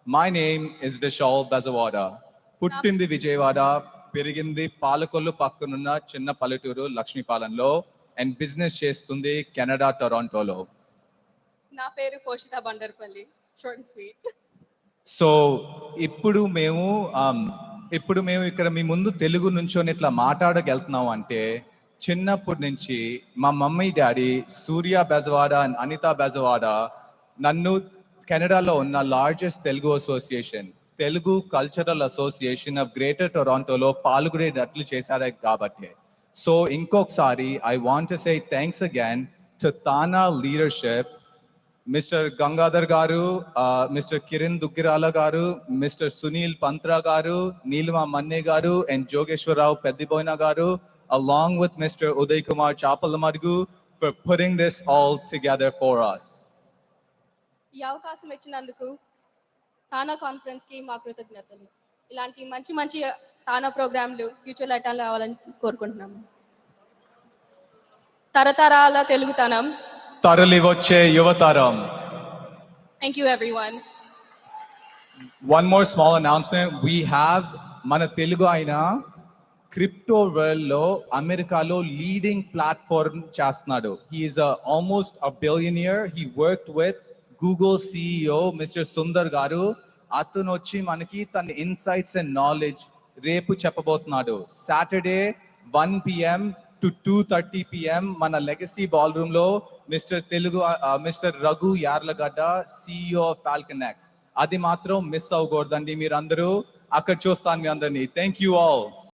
My name is Vishal Bazawada. పుట్టింది విజయవాడ, పెరిగింది పాలకొల్లు పక్కనున్న చిన్న పల్లెటూరు లక్ష్మీపాలెంలో అండ్ బిజినెస్ చేస్తుంది కెనడా టొరంటోలో. నా పేరు పోషిత Bandarpalli, short and sweet. So ఇప్పుడు మేము ఇక్కడ మీ ముందు తెలుగు నుంచొని ఇట్లా మాట్లాడగలుగుతున్నాం అంటే చిన్నప్పటి నుంచి మా mummy daddy Surya Bezawada and Anitha Bezawada నన్ను కెనడాలో ఉన్న largest Telugu association, Telugu cultural association of greater టొరంటోలో పాల్గొనేటట్లు చేశారు కాబట్టి. సో ఇంకొకసారి I want to say thanks again to TANA leadership, mister Gangadhar garu, mister Kiran Duggirala గారు, మిస్టర్ సునీల్ పంత్రా గారు, నీలిమా మన్నే గారు అండ్ జోగేశ్వరరావు పెద్దిబోయిన గారు, along with Mr. Uday Kumar Chapalamargu for putting this all together for us. ఈ అవకాశం ఇచ్చినందుకు తానా కాన్ఫరెన్స్ కి మా కృతజ్ఞతలు. ఇలాంటి మంచి మంచి తానా ప్రోగ్రాంలు ఫ్యూచర్లో అటెండ్ అవ్వాలని కోరుకుంటున్నాము. తరతరాల తెలుగుతనం, తరలి వచ్చే యువతరం. Thank you everyone. One more small announcement. We have మన తెలుగు అయిన క్రిప్టో వరల్డ్ లో అమెరికాలో లీడింగ్ ప్లాట్ఫామ్ చేస్తున్నాడు. He is almost a billionaire. He worked with Google CEO Mr. Sundar గారు. అతను వచ్చి మనకి తన ఇన్సైట్స్ అండ్ నాలెడ్జ్ రేపు చెప్పబోతున్నాడు. Saturday 1 PM to 2:30 PM మన లెగసీ బాల్ రూమ్ లో mister Raghu Yarlagadda, CEO of FalconX. అది మాత్రం మిస్ అవ్వకూడదండి. మీరందరూ అక్కడ చూస్తాను మీ అందరినీ. Thank you all.